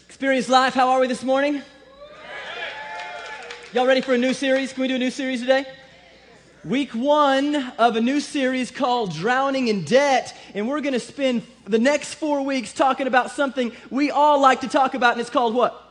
Experience Life, how are we this morning? Y'all ready for a new series? Can we do a new series today? Week 1 of a new series called Drowning in Debt, and we're going to spend the next 4 weeks talking about something we all like to talk about, and it's called what?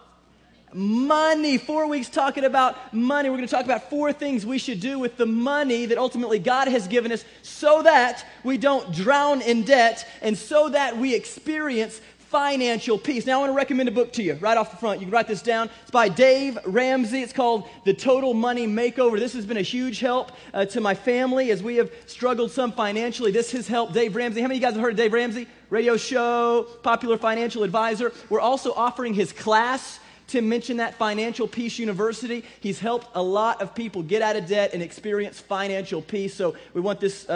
Money. 4 weeks talking about money. We're going to talk about 4 things we should do with the money that ultimately God has given us so that we don't drown in debt and so that we experience financial peace. Now, I want to recommend a book to you right off the front. You can write this down. It's by Dave Ramsey. It's called The Total Money Makeover. This has been a huge help to my family as we have struggled some financially. This has helped Dave Ramsey. How many of you guys have heard of Dave Ramsey? Radio show, popular financial advisor. We're also offering his class. Tim mentioned that, Financial Peace University. He's helped a lot of people get out of debt and experience financial peace. So we want this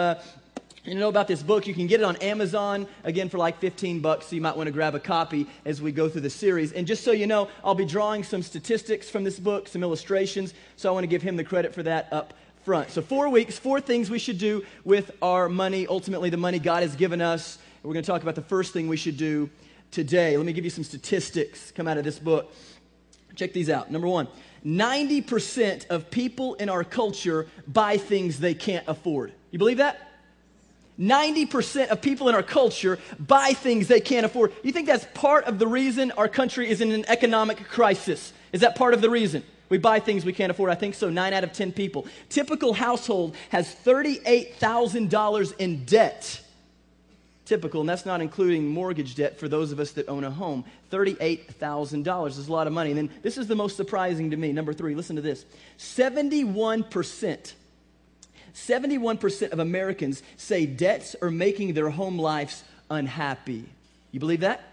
you know about this book. You can get it on Amazon, again, for like $15, so you might want to grab a copy as we go through the series. And just so you know, I'll be drawing some statistics from this book, some illustrations, so I want to give him the credit for that up front. So 4 weeks, 4 things we should do with our money, ultimately the money God has given us. And we're going to talk about the first thing we should do today. Let me give you some statistics come out of this book. Check these out. Number 1, 90% of people in our culture buy things they can't afford. You believe that? 90% of people in our culture buy things they can't afford. You think that's part of the reason our country is in an economic crisis? Is that part of the reason? We buy things we can't afford. I think so. 9 out of 10 people. Typical household has $38,000 in debt. Typical, and that's not including mortgage debt for those of us that own a home. $38,000 is a lot of money. And then this is the most surprising to me. Number 3, listen to this. 71% of Americans say debts are making their home lives unhappy. You believe that?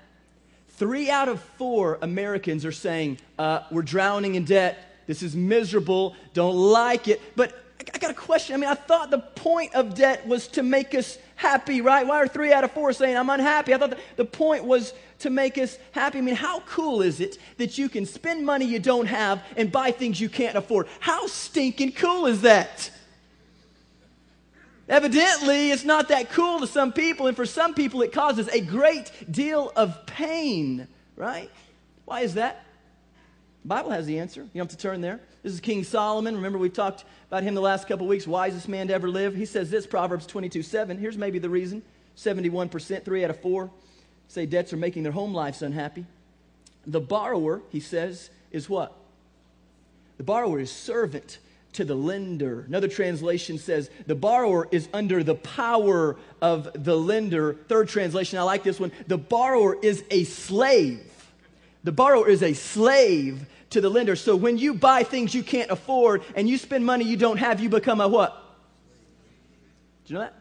3 out of 4 Americans are saying, we're drowning in debt. This is miserable. Don't like it. But I got a question. I mean, I thought the point of debt was to make us happy, right? Why are 3 out of 4 saying I'm unhappy? I thought the point was to make us happy. I mean, how cool is it that you can spend money you don't have and buy things you can't afford? How stinking cool is that? Evidently, it's not that cool to some people, and for some people, it causes a great deal of pain, right? Why is that? The Bible has the answer. You don't have to turn there. This is King Solomon. Remember, we've talked about him the last couple of weeks, wisest man to ever live. He says this, Proverbs 22:7. Here's maybe the reason. 71%, 3 out of 4, say debts are making their home lives unhappy. The borrower, he says, is what? The borrower is servant to the lender. Another translation says the borrower is under the power of the lender. Third translation, I like this one. The borrower is a slave. The borrower is a slave to the lender. So when you buy things you can't afford and you spend money you don't have, you become a what? Do you know that?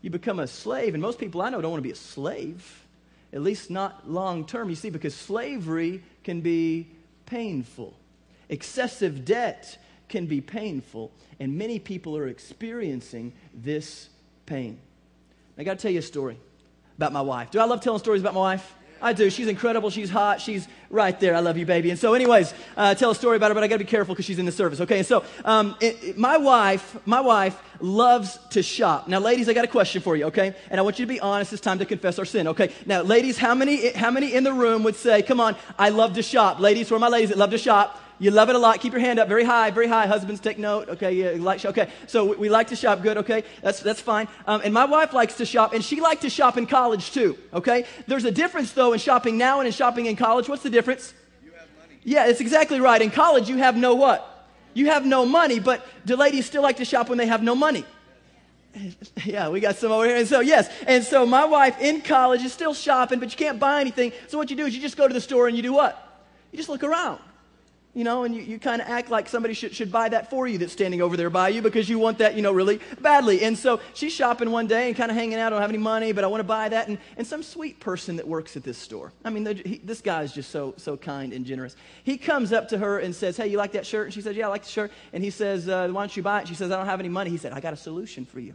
You become a slave. And most people I know don't want to be a slave. At least not long term. You see, because slavery can be painful. Excessive debt can be painful, and many people are experiencing this pain. I got to tell you a story about my wife. Do I love telling stories about my wife? I do. She's incredible. She's hot. She's right there. I love you, baby. And so anyways, tell a story about her, but I got to be careful because she's in the service, okay? And so my wife loves to shop. Now, ladies, I got a question for you, okay? And I want you to be honest. It's time to confess our sin, okay? Now, ladies, how many in the room would say, come on, I love to shop? Ladies, where are my ladies that love to shop? You love it a lot. Keep your hand up very high, very high. Husbands, take note. Okay, yeah, like okay. So we like to shop. Good. Okay, that's fine. And my wife likes to shop, and she liked to shop in college too. Okay. There's a difference though in shopping now and in shopping in college. What's the difference? You have money. Yeah, it's exactly right. In college, you have no what? You have no money. But do ladies still like to shop when they have no money? Yeah, we got some over here. And so, yes. And so my wife in college is still shopping, but you can't buy anything. So what you do is you just go to the store and you do what? You just look around. You know, and you kind of act like somebody should buy that for you that's standing over there by you because you want that, really badly. And so she's shopping one day and kind of hanging out. I don't have any money, but I want to buy that. And some sweet person that works at this store. I mean, this guy is just so kind and generous. He comes up to her and says, hey, you like that shirt? And she says, yeah, I like the shirt. And he says, why don't you buy it? She says, I don't have any money. He said, I got a solution for you.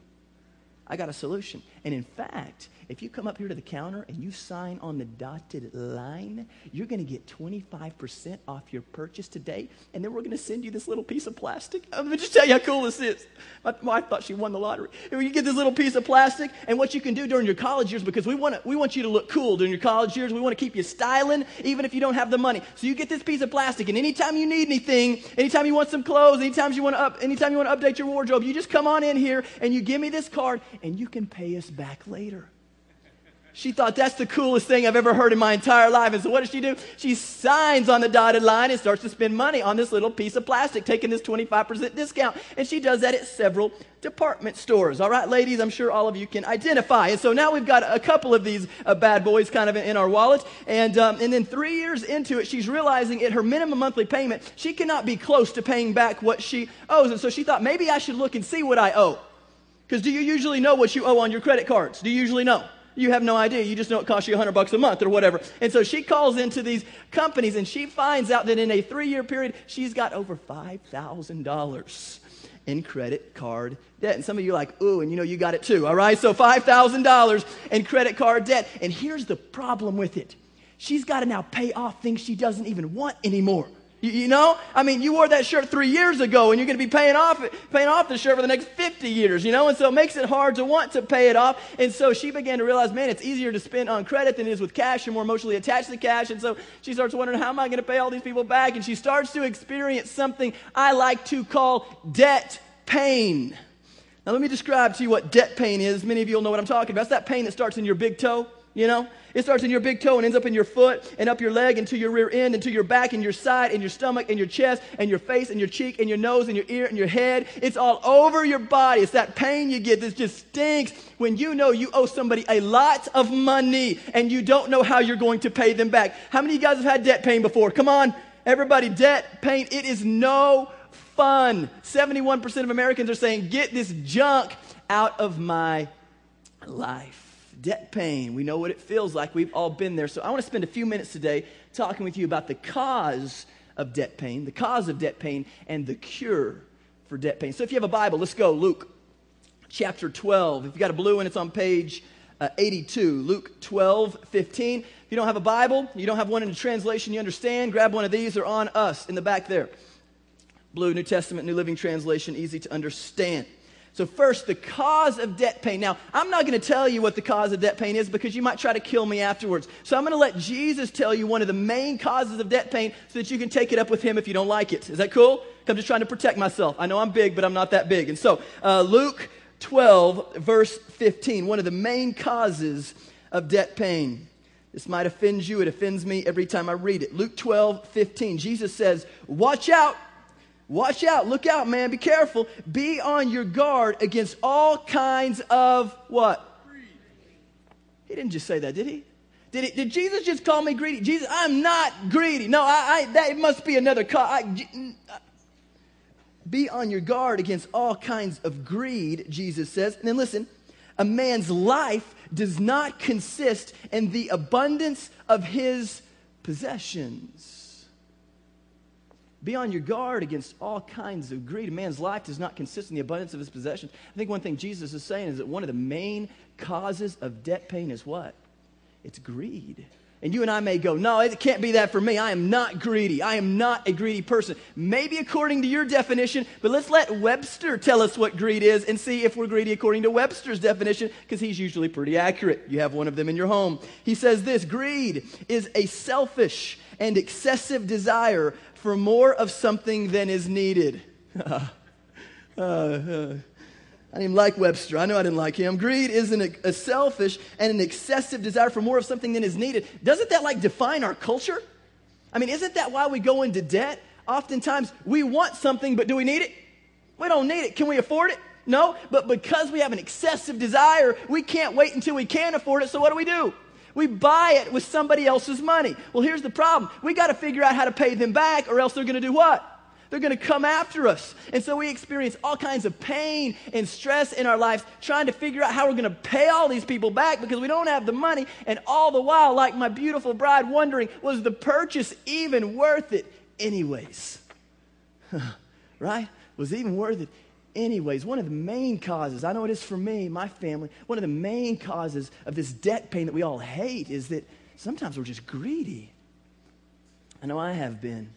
I got a solution. And in fact, if you come up here to the counter and you sign on the dotted line, you're going to get 25% off your purchase today, and then we're going to send you this little piece of plastic. Let me just tell you how cool this is. My wife thought she won the lottery. You get this little piece of plastic, and what you can do during your college years, because we want you to look cool during your college years. We want to keep you styling, even if you don't have the money. So you get this piece of plastic, and anytime you need anything, anytime you want some clothes, anytime you want to update your wardrobe, you just come on in here, and you give me this card, and you can pay us back later. She thought that's the coolest thing I've ever heard in my entire life. And so what does she do? She signs on the dotted line and starts to spend money on this little piece of plastic, taking this 25% discount. And she does that at several department stores. All right, ladies, I'm sure all of you can identify. And so now we've got a couple of these bad boys kind of in our wallet. And then 3 years into it, she's realizing at her minimum monthly payment, she cannot be close to paying back what she owes. And so she thought, maybe I should look and see what I owe. Because do you usually know what you owe on your credit cards? Do you usually know? You have no idea. You just know it costs you $100 a month or whatever. And so she calls into these companies and she finds out that in a 3-year period, she's got over $5,000 in credit card debt. And some of you are like, ooh, and you got it too, all right? So $5,000 in credit card debt. And here's the problem with it. She's got to now pay off things she doesn't even want anymore. You know? I mean, you wore that shirt 3 years ago, and you're going to be paying off the shirt for the next 50 years, And so it makes it hard to want to pay it off. And so she began to realize, man, it's easier to spend on credit than it is with cash. You're more emotionally attached to cash. And so she starts wondering, how am I going to pay all these people back? And she starts to experience something I like to call debt pain. Now, let me describe to you what debt pain is. Many of you will know what I'm talking about. It's that pain that starts in your big toe. It starts in your big toe and ends up in your foot and up your leg and to your rear end and to your back and your side and your stomach and your chest and your face and your cheek and your nose and your ear and your head. It's all over your body. It's that pain you get that just stinks when you know you owe somebody a lot of money and you don't know how you're going to pay them back. How many of you guys have had debt pain before? Come on, everybody, debt pain. It is no fun. 71% of Americans are saying, get this junk out of my life. Debt pain. We know what it feels like. We've all been there. So I want to spend a few minutes today talking with you about the cause of debt pain, and the cure for debt pain. So if you have a Bible, let's go. Luke chapter 12. If you got a blue one, it's on page 82. Luke 12:15. If you don't have a Bible, you don't have one in a translation you understand, grab one of these. They're on us in the back there. Blue, New Testament, New Living Translation, easy to understand. So first, the cause of debt pain. Now, I'm not going to tell you what the cause of debt pain is because you might try to kill me afterwards. So I'm going to let Jesus tell you one of the main causes of debt pain so that you can take it up with him if you don't like it. Is that cool? I'm just trying to protect myself. I know I'm big, but I'm not that big. And so Luke 12, verse 15, one of the main causes of debt pain. This might offend you. It offends me every time I read it. Luke 12:15. Jesus says, watch out. Watch out. Look out, man. Be careful. Be on your guard against all kinds of what? Greed. He didn't just say that, did he? Did Jesus just call me greedy? Jesus, I'm not greedy. No, that must be another cause. Be on your guard against all kinds of greed, Jesus says. And then listen, a man's life does not consist in the abundance of his possessions. Be on your guard against all kinds of greed. A man's life does not consist in the abundance of his possessions. I think one thing Jesus is saying is that one of the main causes of debt pain is what? It's greed. And you and I may go, no, it can't be that for me. I am not greedy. I am not a greedy person. Maybe according to your definition, but let's let Webster tell us what greed is and see if we're greedy according to Webster's definition, because he's usually pretty accurate. You have one of them in your home. He says this: greed is a selfish and excessive desire for more of something than is needed. I didn't even like Webster. I know I didn't like him. Greed is a selfish and an excessive desire for more of something than is needed. Doesn't that define our culture? I mean, isn't that why we go into debt? Oftentimes we want something, but do we need it? We don't need it. Can we afford it? No, but because we have an excessive desire, we can't wait until we can afford it. So what do? We buy it with somebody else's money. Well, here's the problem. We got to figure out how to pay them back, or else they're going to do what? They're going to come after us. And so we experience all kinds of pain and stress in our lives trying to figure out how we're going to pay all these people back because we don't have the money. And all the while, like my beautiful bride, wondering, was the purchase even worth it anyways? Right? Was it even worth it anyways? One of the main causes, I know it is for me, my family, one of the main causes of this debt pain that we all hate is that sometimes we're just greedy. I know I have been.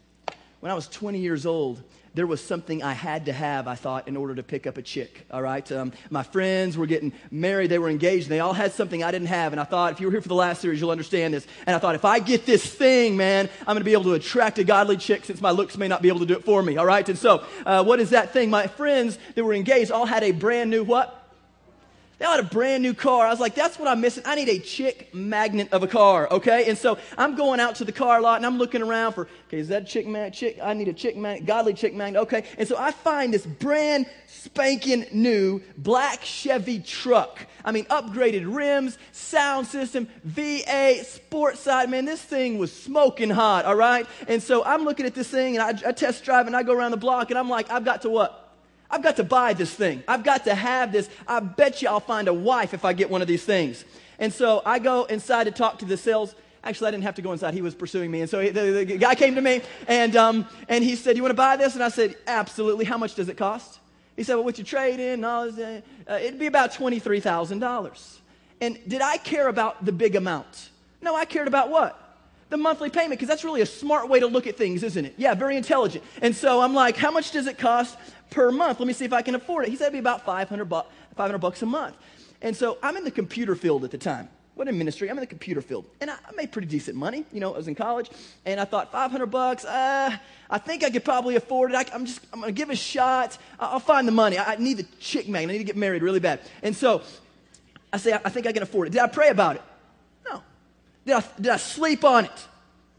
When I was 20 years old, there was something I had to have, I thought, in order to pick up a chick, all right? My friends were getting married. They were engaged. And they all had something I didn't have. And I thought, if you were here for the last series, you'll understand this. And I thought, if I get this thing, man, I'm going to be able to attract a godly chick since my looks may not be able to do it for me, all right? And so what is that thing? My friends that were engaged all had a brand new what? They all had a brand new car. I was like, that's what I'm missing. I need a chick magnet of a car, okay? And so I'm going out to the car lot, and I'm looking around for, okay, is that a chick magnet? I need a chick magnet, godly chick magnet, okay? And so I find this brand spanking new black Chevy truck. I mean, upgraded rims, sound system, V8, sports side. Man, this thing was smoking hot, all right? And so I'm looking at this thing, and I test drive, and I go around the block, and I'm like, I've got to what? I've got to buy this thing. I've got to have this. I bet you I'll find a wife if I get one of these things. And so I go inside to talk to the sales. Actually, I didn't have to go inside. He was pursuing me. And so the guy came to me, and he said, you want to buy this? And I said, absolutely. How much does it cost? He said, well, with your trade-in and all this, it'd be about $23,000. And did I care about the big amount? No, I cared about what? The monthly payment, because that's really a smart way to look at things, isn't it? Yeah, very intelligent. And so I'm like, how much does it cost per month? Let me see if I can afford it. He said it'd be about $500 a month. And so I'm in the computer field at the time. What in ministry? I'm in the computer field. And I made pretty decent money. You know, I was in college. And I thought, $500, I think I could probably afford it. I'm going to give it a shot. I'll find the money. I need the chick magnet. I need to get married really bad. And so I say, I think I can afford it. Did I pray about it? No. Did I sleep on it?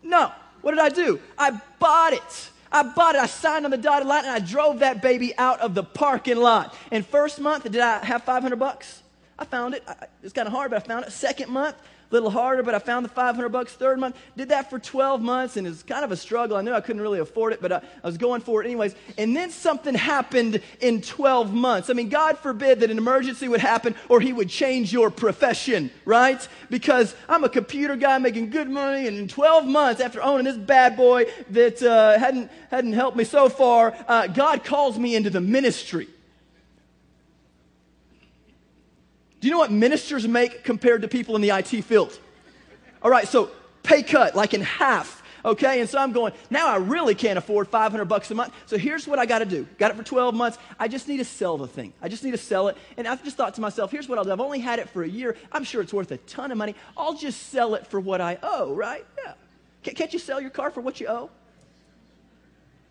No. What did I do? I bought it. I signed on the dotted line, and I drove that baby out of the parking lot. And first month, did I have $500? I found it. It's kind of hard, but I found it. Second month, a little harder, but I found the $500. Third month, did that for 12 months, and it's kind of a struggle. I knew I couldn't really afford it, but I was going for it anyways. And then something happened in 12 months. I mean, God forbid that an emergency would happen or he would change your profession, right? Because I'm a computer guy making good money, and in 12 months after owning this bad boy that hadn't helped me so far, God calls me into the ministry. Do you know what ministers make compared to people in the IT field? All right, so pay cut, like in half, okay? And so I'm going, now I really can't afford $500 a month. So here's what I got to do. Got it for 12 months. I just need to sell the thing. I just need to sell it. And I've just thought to myself, here's what I'll do. I've only had it for a year. I'm sure it's worth a ton of money. I'll just sell it for what I owe, right? Yeah. Can't you sell your car for what you owe?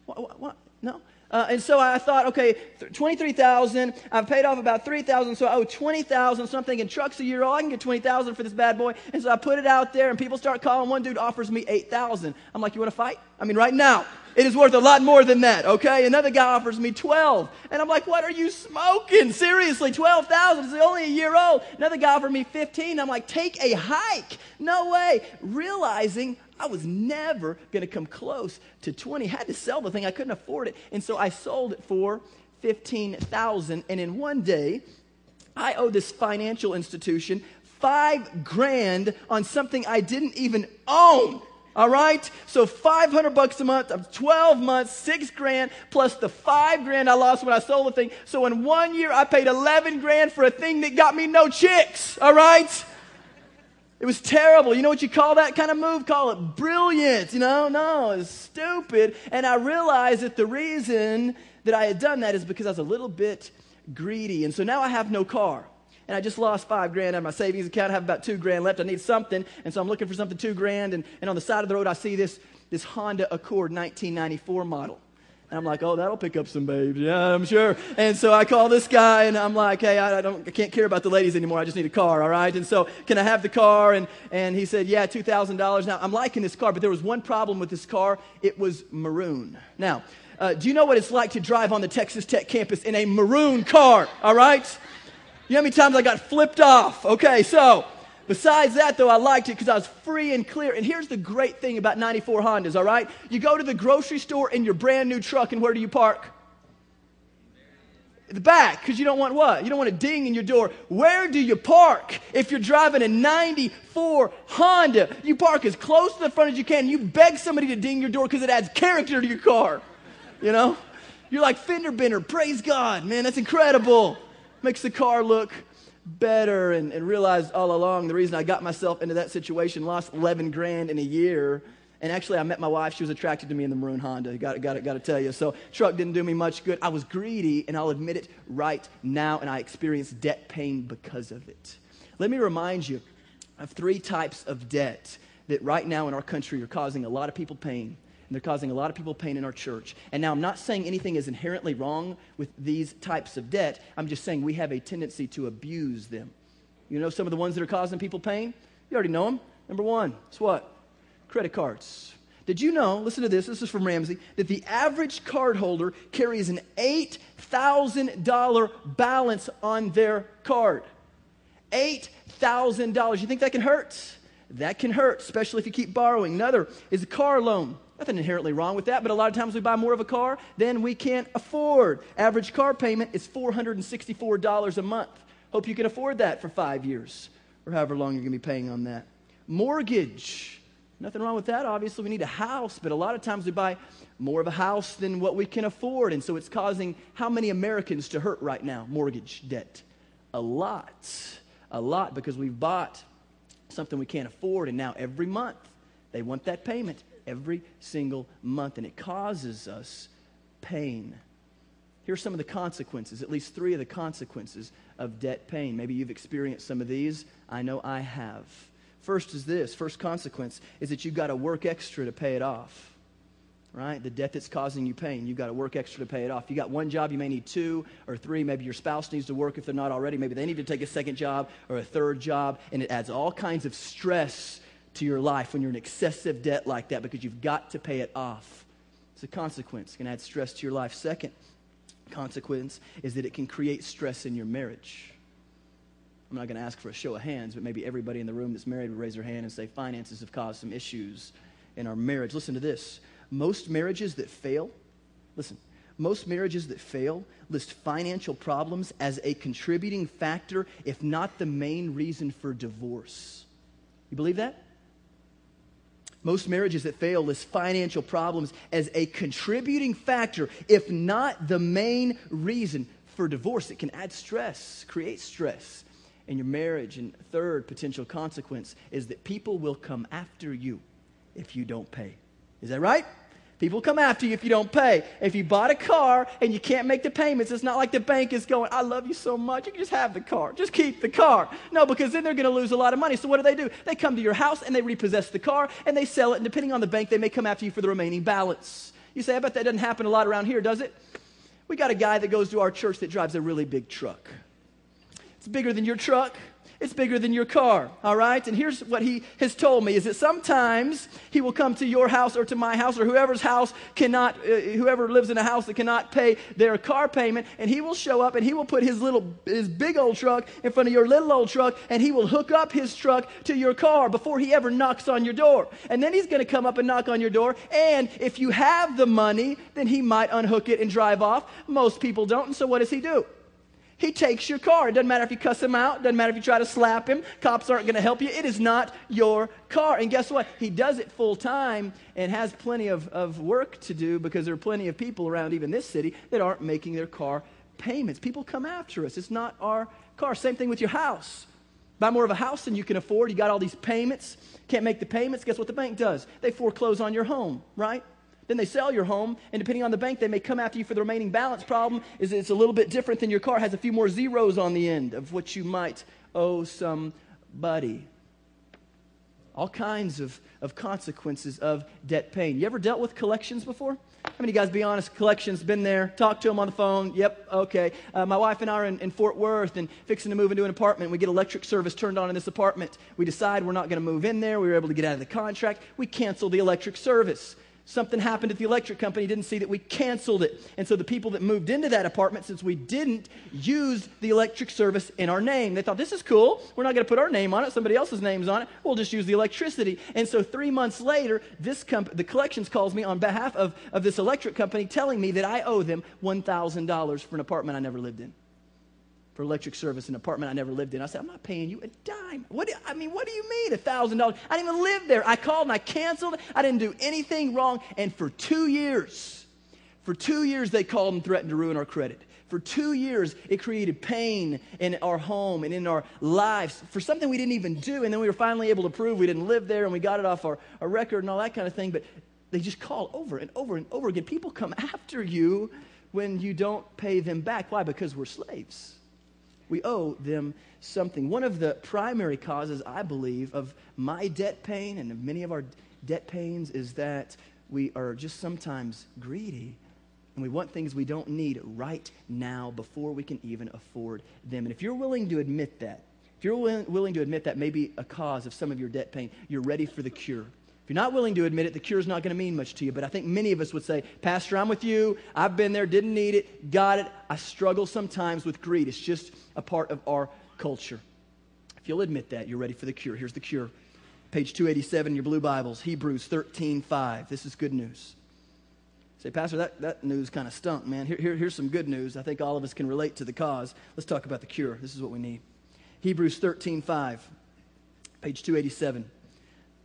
What? No? And so I thought, okay, $23,000. I've paid off about $3,000, so I owe $20,000. So I'm thinking, truck's a year old. I can get $20,000 for this bad boy. And so I put it out there, and people start calling. One dude offers me $8,000. I'm like, you want to fight? I mean, right now, it is worth a lot more than that, okay? Another guy offers me $12,000. And I'm like, what are you smoking? Seriously, $12,000. It's only a year old. Another guy offered me $15,000. I'm like, take a hike. No way. Realizing I was never going to come close to 20. Had to sell the thing. I couldn't afford it. And so I sold it for $15,000. And in one day, I owe this financial institution $5,000 on something I didn't even own. All right? So $500 a month, 12 months, $6,000 plus the $5,000 I lost when I sold the thing. So in 1 year, I paid $11,000 for a thing that got me no chicks. All right? It was terrible. You know what you call that kind of move? Call it brilliant. You know, no, it's stupid. And I realized that the reason that I had done that is because I was a little bit greedy. And so now I have no car. And I just lost $5,000 out of my savings account. I have about $2,000 left. I need something. And so I'm looking for something $2,000. And on the side of the road, I see this Honda Accord 1994 model. And I'm like, oh, that'll pick up some babes. Yeah, I'm sure. And so I call this guy, and I'm like, hey, I can't care about the ladies anymore. I just need a car, all right? And so can I have the car? And he said, yeah, $2,000. Now, I'm liking this car, but there was one problem with this car. It was maroon. Now, do you know what it's like to drive on the Texas Tech campus in a maroon car, all right? You know how many times I got flipped off? Okay, so Besides that, though, I liked it because I was free and clear. And here's the great thing about 94 Hondas, all right? You go to the grocery store in your brand new truck, and where do you park? At the back, because you don't want what? You don't want a ding in your door. Where do you park if you're driving a 94 Honda? You park as close to the front as you can. You beg somebody to ding your door because it adds character to your car. You know? You're like fender bender. Praise God, man. That's incredible. Makes the car look better, and realized all along the reason I got myself into that situation, lost 11 grand in a year. And actually, I met my wife. She was attracted to me in the maroon Honda. Got to tell you. So truck didn't do me much good. I was greedy, and I'll admit it right now, and I experienced debt pain because of it. Let me remind you of 3 types of debt that right now in our country are causing a lot of people pain. And they're causing a lot of people pain in our church. And now I'm not saying anything is inherently wrong with these types of debt. I'm just saying we have a tendency to abuse them. You know some of the ones that are causing people pain? You already know them. Number 1, it's what? Credit cards. Did you know, listen to this is from Ramsey, that the average cardholder carries an $8,000 balance on their card? $8,000. You think that can hurt? That can hurt, especially if you keep borrowing. Another is a car loan. Nothing inherently wrong with that, but a lot of times we buy more of a car than we can't afford. Average car payment is $464 a month. Hope you can afford that for 5 years or however long you're going to be paying on that. Mortgage. Nothing wrong with that. Obviously, we need a house, but a lot of times we buy more of a house than what we can afford, and so it's causing how many Americans to hurt right now? Mortgage debt. A lot, because we've bought something we can't afford, and now every month they want that payment every single month, and it causes us pain. Here's some of the consequences, at least 3 of the consequences of debt pain. Maybe you've experienced some of these. I know I have. First is this. First consequence is that you've got to work extra to pay it off. Right? The debt that's causing you pain, you've got to work extra to pay it off. You got 1 job, you may need 2 or 3. Maybe your spouse needs to work if they're not already. Maybe they need to take a 2nd job or a 3rd job, and it adds all kinds of stress to your life when you're in excessive debt like that because you've got to pay it off. It's a consequence. It can add stress to your life. Second consequence is that it can create stress in your marriage. I'm not going to ask for a show of hands, but maybe everybody in the room that's married would raise their hand and say finances have caused some issues in our marriage. Listen to this. Most marriages that fail list financial problems as a contributing factor, if not the main reason for divorce. You believe that? Most marriages that fail list financial problems as a contributing factor, if not the main reason for divorce. It can add stress, create stress in your marriage. And third potential consequence is that people will come after you if you don't pay. Is that right? People come after you if you don't pay. If you bought a car and you can't make the payments, it's not like the bank is going, I love you so much, you can just have the car. Just keep the car. No, because then they're going to lose a lot of money. So what do? They come to your house and they repossess the car and they sell it. And depending on the bank, they may come after you for the remaining balance. You say, I bet that doesn't happen a lot around here, does it? We got a guy that goes to our church that drives a really big truck. It's bigger than your truck. It's bigger than your car, all right? And here's what he has told me, is that sometimes he will come to your house or to my house or whoever's house cannot, whoever lives in a house that cannot pay their car payment, and he will show up and he will put his big old truck in front of your little old truck, and he will hook up his truck to your car before he ever knocks on your door. And then he's going to come up and knock on your door, and if you have the money, then he might unhook it and drive off. Most people don't, and so what does he do? He takes your car. It doesn't matter if you cuss him out. It doesn't matter if you try to slap him. Cops aren't going to help you. It is not your car. And guess what? He does it full time and has plenty of work to do because there are plenty of people around even this city that aren't making their car payments. People come after us. It's not our car. Same thing with your house. Buy more of a house than you can afford. You got all these payments. Can't make the payments. Guess what the bank does? They foreclose on your home, right? Then they sell your home, and depending on the bank, they may come after you for the remaining balance. Problem is it's a little bit different than your car. It has a few more zeros on the end of what you might owe somebody. All kinds of consequences of debt pain. You ever dealt with collections before? How many of you guys, be honest, collections, been there, talked to them on the phone? Yep, okay. My wife and I are in Fort Worth and fixing to move into an apartment. We get electric service turned on in this apartment. We decide we're not going to move in there. We were able to get out of the contract. We cancel the electric service. Something happened at the electric company, didn't see that we canceled it. And so the people that moved into that apartment, since we didn't use the electric service in our name, they thought, this is cool. We're not going to put our name on it. Somebody else's name's on it. We'll just use the electricity. And so 3 months later, the collections calls me on behalf of this electric company telling me that I owe them $1,000 for an apartment I never lived in. For electric service, an apartment I never lived in. I said, I'm not paying you a dime. What do you mean, $1,000? I didn't even live there. I called and I canceled it. I didn't do anything wrong. And for 2 years, they called and threatened to ruin our credit. For 2 years, it created pain in our home and in our lives for something we didn't even do. And then we were finally able to prove we didn't live there, and we got it off our record and all that kind of thing. But they just call over and over and over again. People come after you when you don't pay them back. Why? Because we're slaves. We owe them something. One of the primary causes, I believe, of my debt pain and of many of our debt pains is that we are just sometimes greedy and we want things we don't need right now before we can even afford them. And if you're willing to admit that, may be a cause of some of your debt pain, you're ready for the cure. If you're not willing to admit it, the cure's not going to mean much to you. But I think many of us would say, Pastor, I'm with you. I've been there, didn't need it, got it. I struggle sometimes with greed. It's just a part of our culture. If you'll admit that, you're ready for the cure. Here's the cure. Page 287 in your blue Bibles, Hebrews 13:5. This is good news. Say, Pastor, that news kind of stunk, man. Here's some good news. I think all of us can relate to the cause. Let's talk about the cure. This is what we need. Hebrews 13:5, page 287,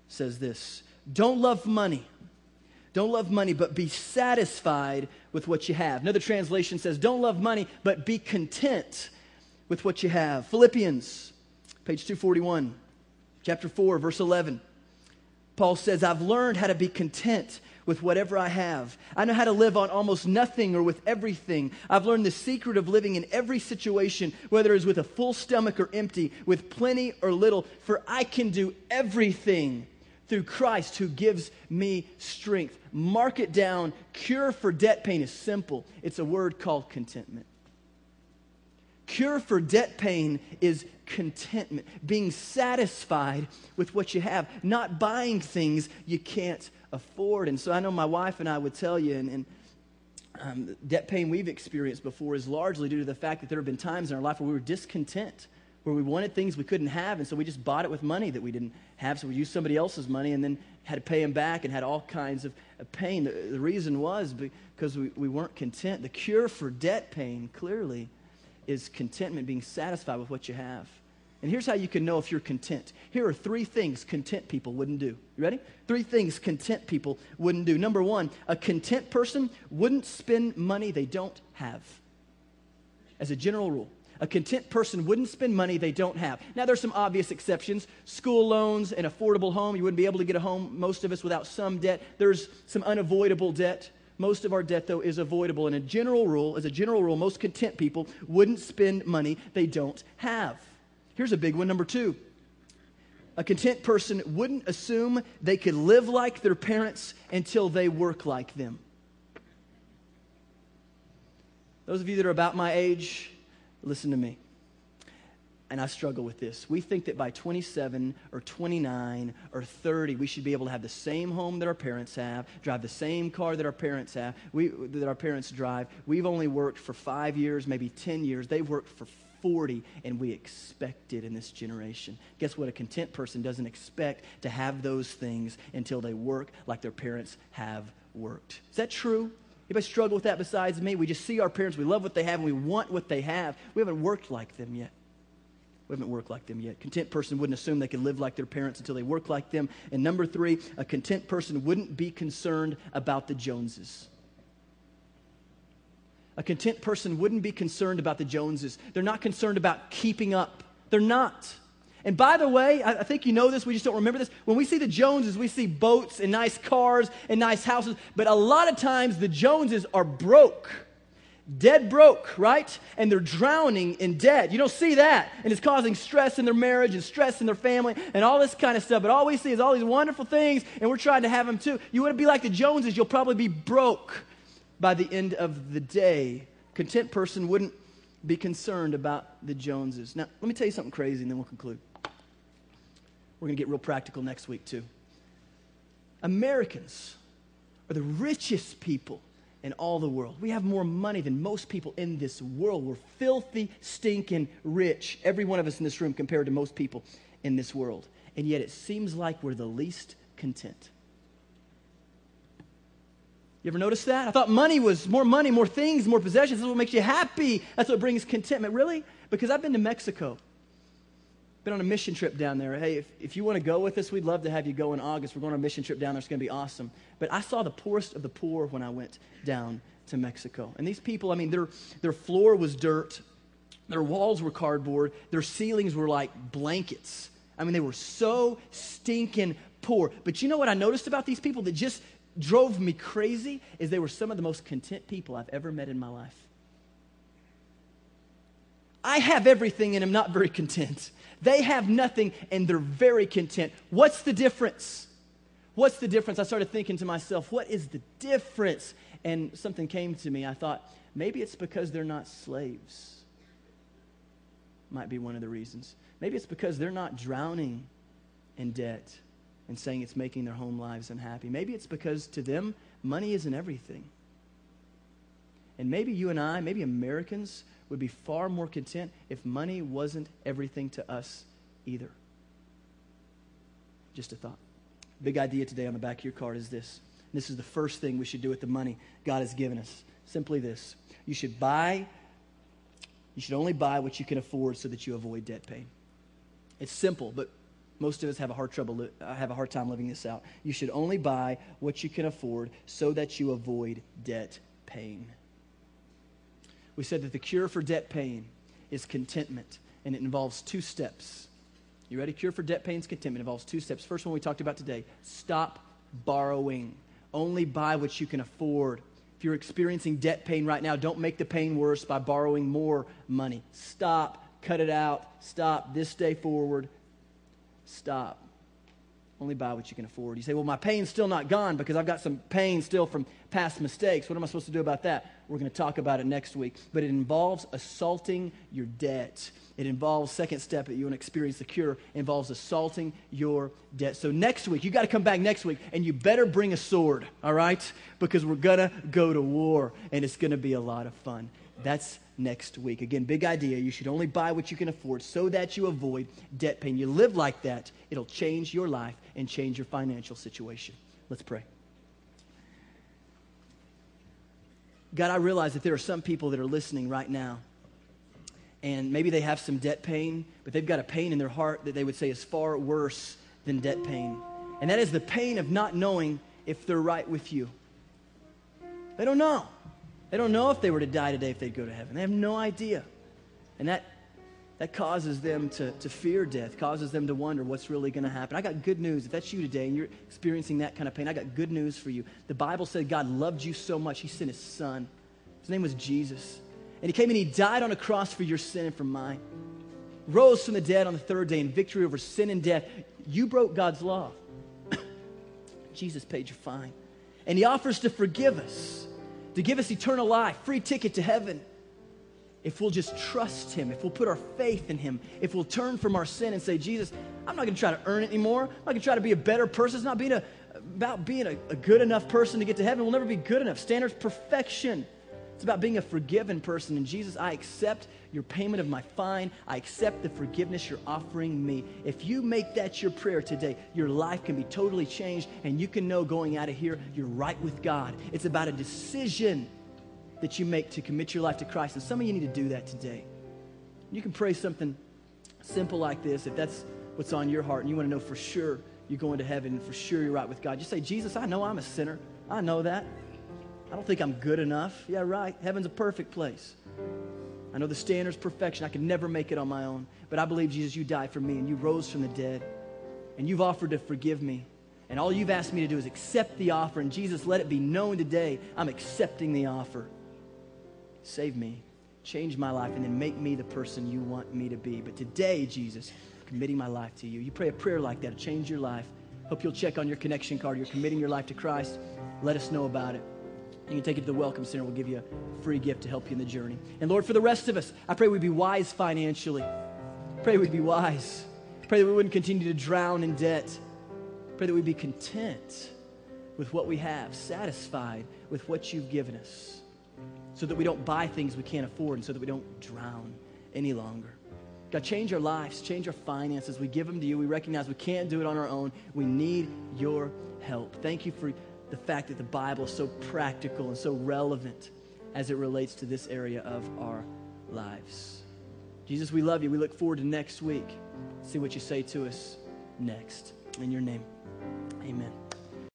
says this. Don't love money, but be satisfied with what you have. Another translation says, don't love money, but be content with what you have. Philippians, page 241, chapter 4, verse 11. Paul says, I've learned how to be content with whatever I have. I know how to live on almost nothing or with everything. I've learned the secret of living in every situation, whether it's with a full stomach or empty, with plenty or little, for I can do everything through Christ who gives me strength. Mark it down. Cure for debt pain is simple. It's a word called contentment. Cure for debt pain is contentment. Being satisfied with what you have. Not buying things you can't afford. And so I know my wife and I would tell you, and debt pain we've experienced before is largely due to the fact that there have been times in our life where we were discontent, where we wanted things we couldn't have, and so we just bought it with money that we didn't have, so we used somebody else's money and then had to pay them back and had all kinds of pain. The reason was because we weren't content. The cure for debt pain, clearly, is contentment, being satisfied with what you have. And here's how you can know if you're content. Here are 3 things content people wouldn't do. You ready? 3 things content people wouldn't do. Number 1, a content person wouldn't spend money they don't have. As a general rule. A content person wouldn't spend money they don't have. Now, there's some obvious exceptions. School loans, an affordable home. You wouldn't be able to get a home, most of us, without some debt. There's some unavoidable debt. Most of our debt, though, is avoidable. And as a general rule, most content people wouldn't spend money they don't have. Here's a big one, number 2. A content person wouldn't assume they could live like their parents until they work like them. Those of you that are about my age, listen to me. And I struggle with this. We think that by 27 or 29 or 30, we should be able to have the same home that our parents have, drive the same car that our parents have, that our parents drive. We've only worked for 5 years, maybe 10 years. They've worked for 40, and we expect it in this generation. Guess what? A content person doesn't expect to have those things until they work like their parents have worked. Is that true? Anybody struggle with that besides me? We just see our parents, we love what they have, and we want what they have. We haven't worked like them yet. Content person wouldn't assume they could live like their parents until they work like them. And number 3, a content person wouldn't be concerned about the Joneses. A content person wouldn't be concerned about the Joneses. They're not concerned about keeping up. They're not. And by the way, I think you know this, we just don't remember this. When we see the Joneses, we see boats and nice cars and nice houses. But a lot of times the Joneses are broke. Dead broke, right? And they're drowning in debt. You don't see that. And it's causing stress in their marriage and stress in their family and all this kind of stuff. But all we see is all these wonderful things, and we're trying to have them too. You want to be like the Joneses, you'll probably be broke by the end of the day. Content person wouldn't be concerned about the Joneses. Now, let me tell you something crazy, and then we'll conclude. We're going to get real practical next week, too. Americans are the richest people in all the world. We have more money than most people in this world. We're filthy, stinking rich, every one of us in this room compared to most people in this world. And yet it seems like we're the least content. You ever notice that? I thought money, more things, more possessions. This is what makes you happy. That's what brings contentment. Really? Because I've been to Mexico. Been on a mission trip down there. Hey, if you want to go with us, we'd love to have you go in August. We're going on a mission trip down there. It's going to be awesome. But I saw the poorest of the poor when I went down to Mexico. And these people, I mean, their floor was dirt. Their walls were cardboard. Their ceilings were like blankets. I mean, they were so stinking poor. But you know what I noticed about these people that just drove me crazy is they were some of the most content people I've ever met in my life. I have everything and am not very content. They have nothing and they're very content. What's the difference? What's the difference? I started thinking to myself, what is the difference? And something came to me. I thought, maybe it's because they're not slaves. Might be one of the reasons. Maybe it's because they're not drowning in debt and saying it's making their home lives unhappy. Maybe it's because to them, money isn't everything. And maybe you and I, maybe Americans, would be far more content if money wasn't everything to us either. Just a thought. Big idea today on the back of your card is this. This is the first thing we should do with the money God has given us. Simply this. You should only buy what you can afford so that you avoid debt pain. It's simple, but most of us have a hard time living this out. You should only buy what you can afford so that you avoid debt pain. We said that the cure for debt pain is contentment, and it involves 2 steps. You ready? Cure for debt pain is contentment. It involves 2 steps. First one we talked about today, stop borrowing. Only buy what you can afford. If you're experiencing debt pain right now, don't make the pain worse by borrowing more money. Stop. Cut it out. Stop. This day forward. Stop. Only buy what you can afford. You say, well, my pain's still not gone because I've got some pain still from past mistakes. What am I supposed to do about that? We're going to talk about it next week. But it involves assaulting your debt. It involves, second step that you want to experience the cure, involves assaulting your debt. So next week, you got to come back next week, and you better bring a sword, all right? Because we're going to go to war, and it's going to be a lot of fun. That's next week. Again, big idea. You should only buy what you can afford so that you avoid debt pain. You live like that, it'll change your life and change your financial situation. Let's pray. God, I realize that there are some people that are listening right now, and maybe they have some debt pain, but they've got a pain in their heart that they would say is far worse than debt pain. And that is the pain of not knowing if they're right with you. They don't know. They don't know if they were to die today if they'd go to heaven. They have no idea. And that causes them to fear death, causes them to wonder what's really going to happen. I got good news. If that's you today and you're experiencing that kind of pain, I got good news for you. The Bible said God loved you so much, he sent his son. His name was Jesus. And he came and he died on a cross for your sin and for mine. Rose from the dead on the 3rd day in victory over sin and death. You broke God's law. Jesus paid your fine. And he offers to forgive us, to give us eternal life, free ticket to heaven. If we'll just trust him, if we'll put our faith in him, if we'll turn from our sin and say, Jesus, I'm not going to try to earn it anymore. I'm not going to try to be a better person. It's not about being a good enough person to get to heaven. We'll never be good enough. Standards, perfection. It's about being a forgiven person. And Jesus, I accept your payment of my fine. I accept the forgiveness you're offering me. If you make that your prayer today, your life can be totally changed, and you can know going out of here, you're right with God. It's about a decision that you make to commit your life to Christ. And some of you need to do that today. You can pray something simple like this if that's what's on your heart and you want to know for sure you're going to heaven and for sure you're right with God. Just say, Jesus, I know I'm a sinner. I know that. I don't think I'm good enough. Yeah, right. Heaven's a perfect place. I know the standard's perfection. I could never make it on my own. But I believe, Jesus, you died for me and you rose from the dead. And you've offered to forgive me. And all you've asked me to do is accept the offer. And Jesus, let it be known today, I'm accepting the offer. Save me, change my life, and then make me the person you want me to be. But today, Jesus, committing my life to you. You pray a prayer like that, change your life. Hope you'll check on your connection card. You're committing your life to Christ. Let us know about it. You can take it to the Welcome Center. We'll give you a free gift to help you in the journey. And Lord, for the rest of us, I pray we'd be wise financially. Pray we'd be wise. Pray that we wouldn't continue to drown in debt. Pray that we'd be content with what we have, satisfied with what you've given us, so that we don't buy things we can't afford and so that we don't drown any longer. God, change our lives, change our finances. We give them to you. We recognize we can't do it on our own. We need your help. Thank you for the fact that the Bible is so practical and so relevant as it relates to this area of our lives. Jesus, we love you. We look forward to next week. See what you say to us next. In your name, amen.